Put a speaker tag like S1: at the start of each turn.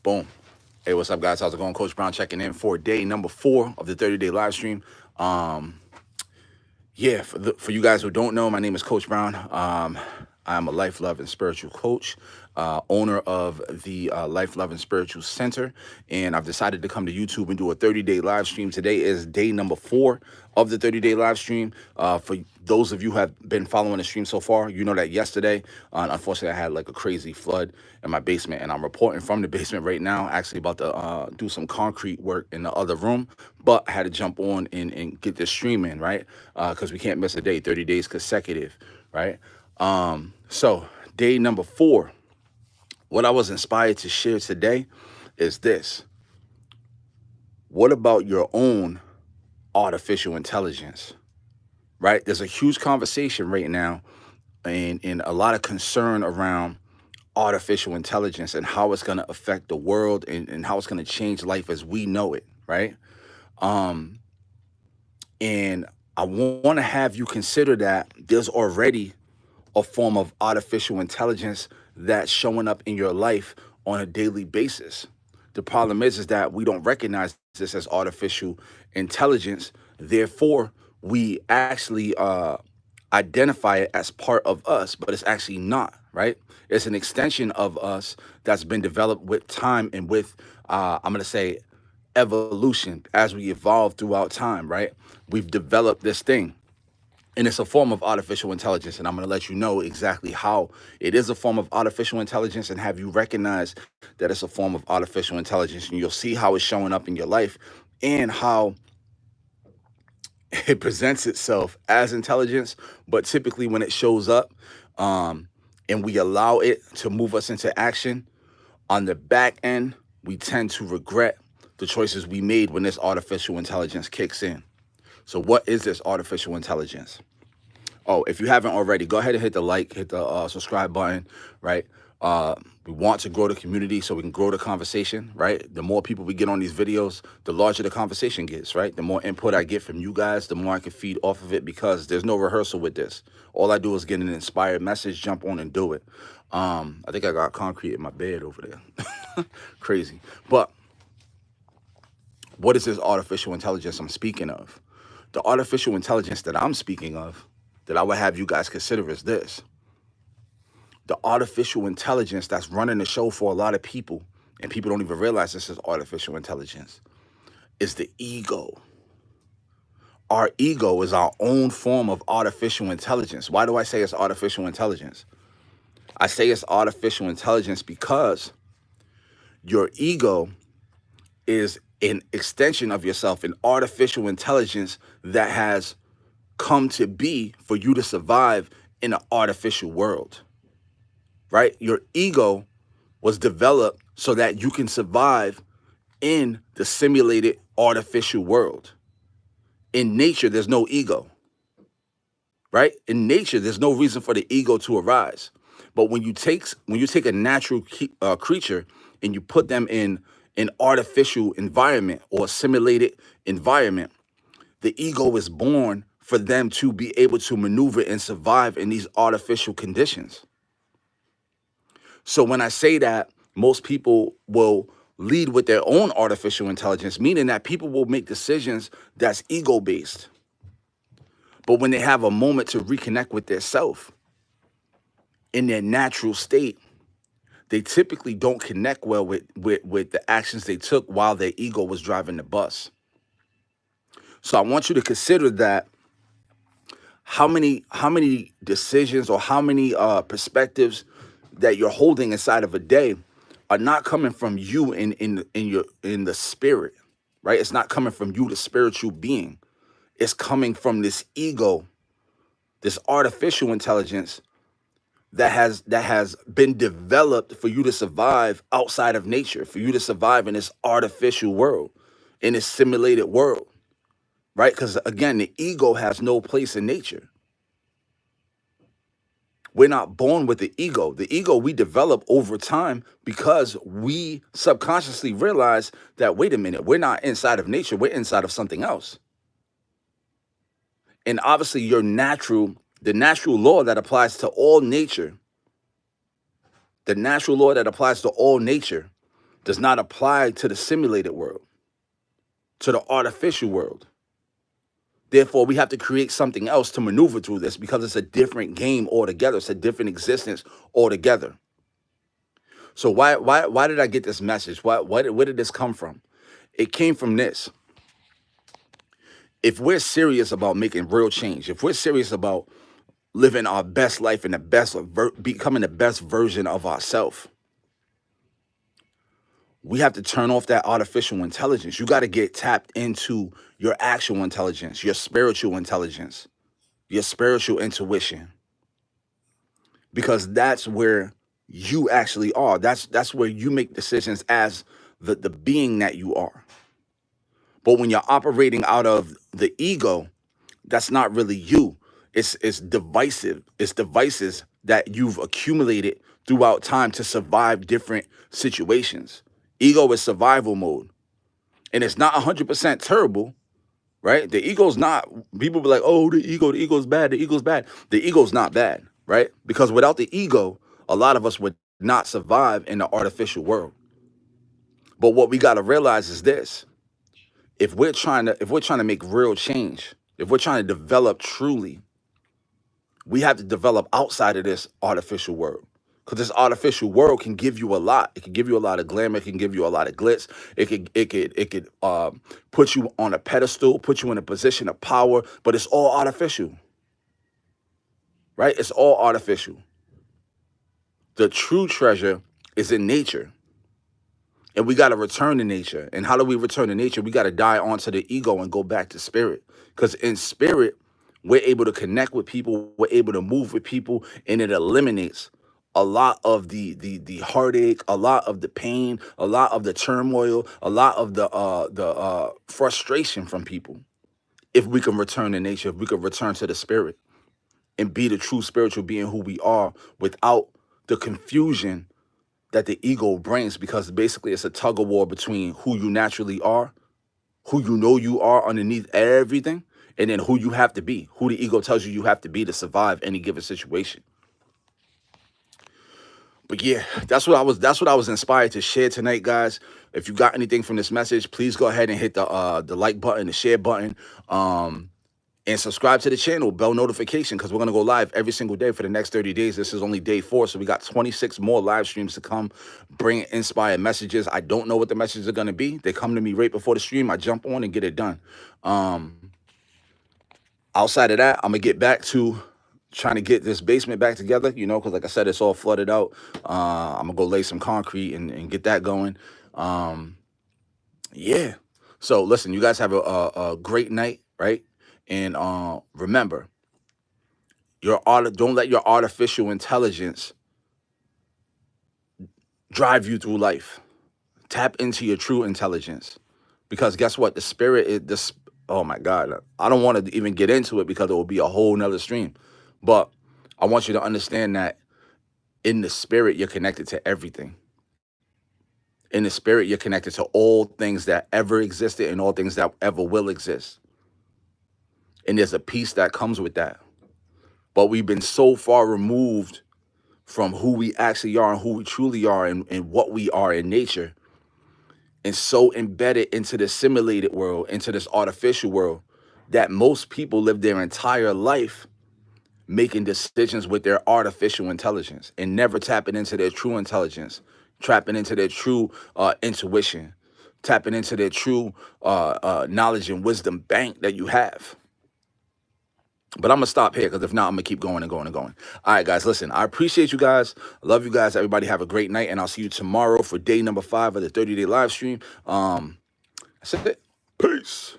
S1: Boom. Hey, what's up, guys? How's it going? Coach Brown checking in for day number 4 of the 30-day live stream. Yeah, for you guys who don't know, my name is Coach Brown. I'm a life, love, and spiritual coach, owner of the Life, Love, and Spiritual Center, and I've decided to come to YouTube and do a 30-day live stream. Today is day number 4 of the 30-day live stream. For those of you who have been following the stream so far, you know that yesterday, unfortunately, I had like a crazy flood in my basement, and I'm reporting from the basement right now, actually about to do some concrete work in the other room, but I had to jump on and get this stream in, right? Because we can't miss a day, 30 days consecutive, right? So day number 4, what I was inspired to share today is this. What about your own artificial intelligence, right? There's a huge conversation right now and a lot of concern around artificial intelligence and how it's going to affect the world and how it's going to change life as we know it, right? And I want to have you consider that there's already a form of artificial intelligence that's showing up in your life on a daily basis. The problem is that we don't recognize this as artificial intelligence. Therefore, we actually identify it as part of us, but it's actually not, right? It's an extension of us that's been developed with time and with, I'm going to say, evolution as we evolve throughout time, right? We've developed this thing. And it's a form of artificial intelligence. And I'm going to let you know exactly how it is a form of artificial intelligence and have you recognize that it's a form of artificial intelligence. And you'll see how it's showing up in your life and how it presents itself as intelligence. But typically when it shows up and we allow it to move us into action, on the back end, we tend to regret the choices we made when this artificial intelligence kicks in. So what is this artificial intelligence? Oh, if you haven't already, go ahead and hit the like, hit the subscribe button, right? We want to grow the community so we can grow the conversation, right? The more people we get on these videos, the larger the conversation gets, right? The more input I get from you guys, the more I can feed off of it because there's no rehearsal with this. All I do is get an inspired message, jump on and do it. I think I got concrete in my bed over there. Crazy. But what is this artificial intelligence I'm speaking of? The artificial intelligence that I'm speaking of, that I would have you guys consider is this. The artificial intelligence that's running the show for a lot of people, and people don't even realize this is artificial intelligence, is the ego. Our ego is our own form of artificial intelligence. Why do I say it's artificial intelligence? I say it's artificial intelligence because your ego is an extension of yourself, an artificial intelligence that has come to be for you to survive in an artificial world, right? Your ego was developed so that you can survive in the simulated artificial world. In nature, there's no ego, right? In nature, there's no reason for the ego to arise. But when you take a natural creature and you put them in an artificial environment or a simulated environment, the ego is born for them to be able to maneuver and survive in these artificial conditions. So when I say that, most people will lead with their own artificial intelligence, meaning that people will make decisions that's ego-based. But when they have a moment to reconnect with their self in their natural state, they typically don't connect well with the actions they took while their ego was driving the bus. So I want you to consider that how many decisions or how many perspectives that you're holding inside of a day are not coming from you in the spirit, right? It's not coming from you, the spiritual being. It's coming from this ego, this artificial intelligence that has been developed for you to survive outside of nature, for you to survive in this artificial world, in this simulated world, right? Because again, the ego has no place in nature. We're not born with the ego. The ego we develop over time because we subconsciously realize that, wait a minute, we're not inside of nature, we're inside of something else. And obviously the natural law that applies to all nature, the natural law that applies to all nature does not apply to the simulated world, to the artificial world. Therefore, we have to create something else to maneuver through this because it's a different game altogether. It's a different existence altogether. So why did I get this message? Where did this come from? It came from this. If we're serious about making real change, if we're serious about living our best life and becoming the best version of ourselves, we have to turn off that artificial intelligence. You got to get tapped into your actual intelligence, your spiritual intelligence, your spiritual intuition, because that's where you actually are. That's where you make decisions as the being that you are. But when you're operating out of the ego, that's not really you. It's divisive. It's devices that you've accumulated throughout time to survive different situations. Ego is survival mode. And it's not 100% terrible, right? The ego's not, people be like, oh, the ego's bad, the ego's bad. The ego's not bad, right? Because without the ego, a lot of us would not survive in the artificial world. But what we got to realize is this. If we're trying to make real change, if we're trying to develop truly, we have to develop outside of this artificial world. Because this artificial world can give you a lot. It can give you a lot of glamour. It can give you a lot of glitz. It could put you on a pedestal, put you in a position of power. But it's all artificial, right? It's all artificial. The true treasure is in nature, and we got to return to nature. And how do we return to nature? We got to die onto the ego and go back to spirit. Because in spirit, we're able to connect with people. We're able to move with people, and it eliminates a lot of the heartache, a lot of the pain, a lot of the turmoil, a lot of the frustration from people. If we can return to nature, if we can return to the spirit and be the true spiritual being who we are without the confusion that the ego brings, because basically it's a tug of war between who you naturally are, who you know you are underneath everything, and then who you have to be, who the ego tells you have to be to survive any given situation. But yeah, that's what I was inspired to share tonight, guys. If you got anything from this message, please go ahead and hit the like button, the share button, and subscribe to the channel, bell notification, because we're gonna go live every single day for the next 30 days. This is only day 4, so we got 26 more live streams to come, bring inspired messages. I don't know what the messages are gonna be. They come to me right before the stream. I jump on and get it done. Outside of that, I'm gonna get back to trying to get this basement back together, because like I said, it's all flooded out. I'm gonna go lay some concrete and get that going. Yeah. So listen, you guys have a great night, right? And remember, don't let your artificial intelligence drive you through life. Tap into your true intelligence, because guess what? The spirit is this. Oh my God, I don't want to even get into it because it will be a whole nother stream. But I want you to understand that in the spirit, you're connected to everything. In the spirit, you're connected to all things that ever existed and all things that ever will exist. And there's a peace that comes with that. But we've been so far removed from who we actually are and who we truly are and what we are in nature, and so embedded into the simulated world, into this artificial world, that most people live their entire life making decisions with their artificial intelligence and never tapping into their true intelligence, tapping into their true intuition, tapping into their true knowledge and wisdom bank that you have. But I'm going to stop here, because if not, I'm going to keep going and going and going. All right, guys, listen, I appreciate you guys. I love you guys. Everybody have a great night, and I'll see you tomorrow for day number 5 of the 30-day live stream. That's it. Peace.